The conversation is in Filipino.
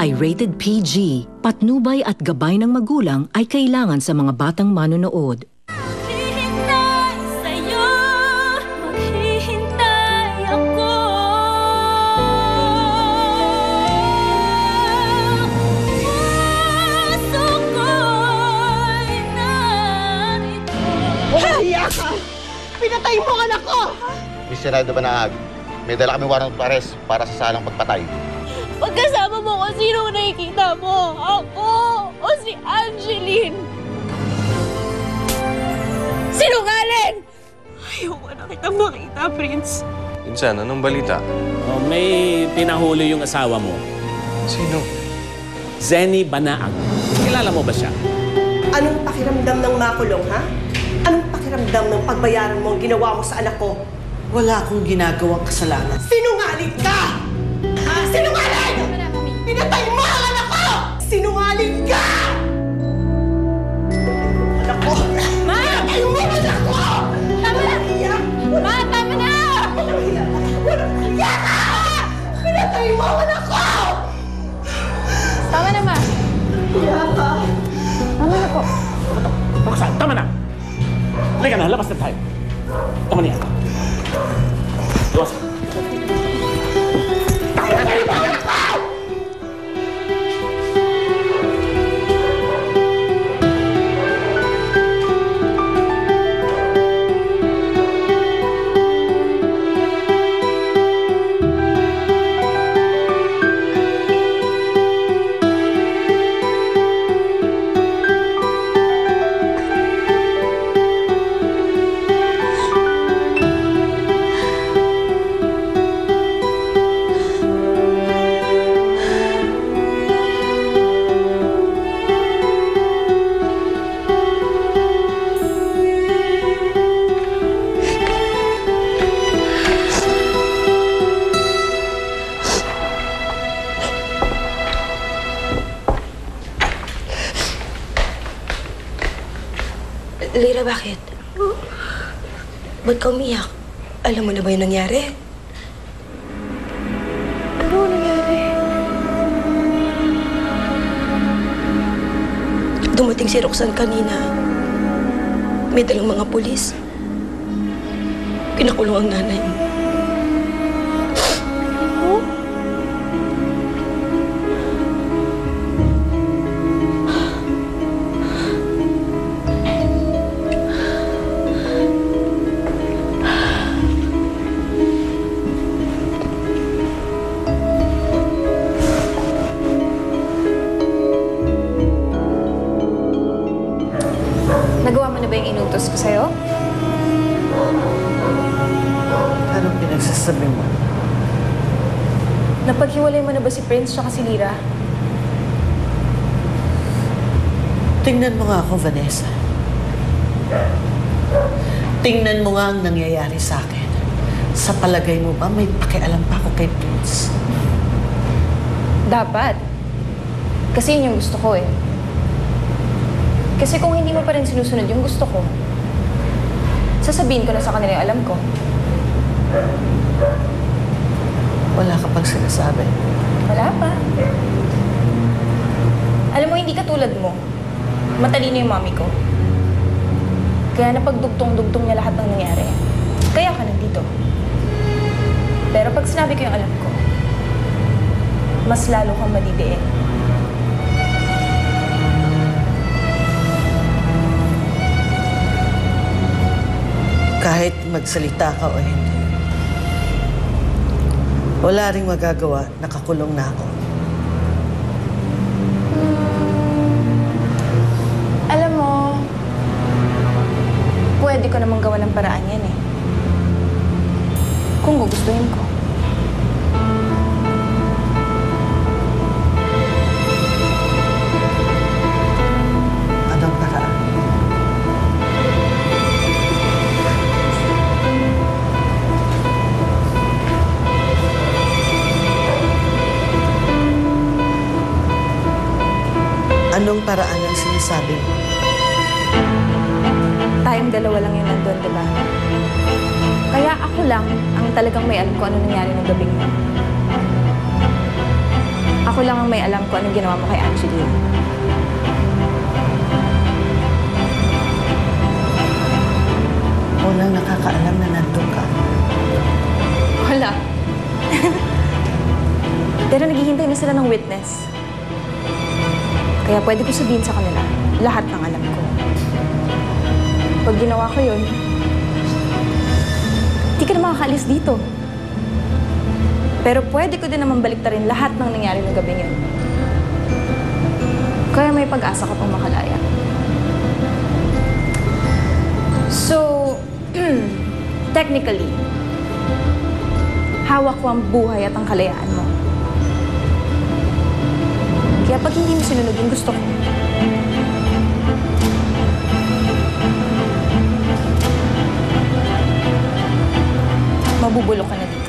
ay rated PG. Patnubay at gabay ng magulang ay kailangan sa mga batang manonood. Maghihintay sa'yo, maghihintay ako. Puso ko'y narito. Mahiya ka! Pinatay mo ang anak ko! Miss Sinaydo Banaag, may dala kami warrant of arrest para sa salang pagpatay. Pagkasama mo kung sino nakikita mo, ako o si Angeline. Sinungaling! Ayoko na kitang makita, Prince. Pinsan, anong balita? Oh, may pinahuli yung asawa mo. Sino? Zenny Banaag. Kilala mo ba siya? Anong pakiramdam ng makulong, ha? Anong pakiramdam ng pagbayaran mo ang ginawa mo sa anak ko? Wala akong ginagawang kasalanan. Sinungaling ka! Ha? Sinungaling! Pinatay mo ang anak ko! Sinungaling ka! Anak ko! Ma! Pinatay mo ang anak ko! Tama na! Ma, tama na! Walang hiya ka! Pinatay mo ang anak ko! Tama na, Ma. Hiya ka! Tama na po. Roxanne, tama na! Halika na, labas na tayo. Tama niya. Labas. Lira, bakit? Ba't ka umiyak? Alam mo na ba yung nangyari? Ano nangyari? Dumating si Roxanne kanina. May dalang mga pulis. Pinakulong ang nanay mo. Nagawa mo na ba yung inutos ko sa'yo? Anong pinagsasabi mo? Napaghiwalay mo na ba si Prince tsaka si Lira? Tingnan mo nga ako, Vanessa. Tingnan mo nga ang nangyayari sa akin. Sa palagay mo ba may pakialam pa ako kay Prince? Dapat. Kasi yun yung gusto ko eh. Kasi kung hindi mo pa rin sinusunod yung gusto ko, sasabihin ko na sa kanila yung alam ko. Wala ka pang sinasabi. Wala pa. Alam mo, hindi katulad mo. Matalino yung mami ko. Kaya napagdugtong-dugtong niya lahat ng nangyari. Kaya ka nandito. Pero pag sinabi ko yung alam ko, mas lalo kang madidiin. Kahit magsalita ka o hindi, wala ring magagawa, nakakulong na ako. Alam mo, pwede ko namang gawa ng paraan yan eh. Kung gugustuhin ko. Anong paraan? Anong paraan ang sinasabi mo? Tayong dalawa lang yung nandun, di ba? Kaya ako lang ang talagang may alam kung ano nangyari ng gabing yun. Ako lang ang may alam kung anong ginawa mo kay Angeline. Walang nakakaalam na nandun ka. Wala. Pero naghihintay na sila ng witness. Kaya pwede ko sabihin sa kanila lahat ng alam ko. Pag ginawa ko yun, di ka na makakaalis dito. Pero pwede ko din naman baliktarin lahat ng nangyari ng gabing yun. Kaya may pag-asa ka pang makalaya. So, technically, hawak ko ang buhay at ang kalayaan mo. Kaya pag hindi mo sinunod yung gusto ko, mabubulok ka na dito.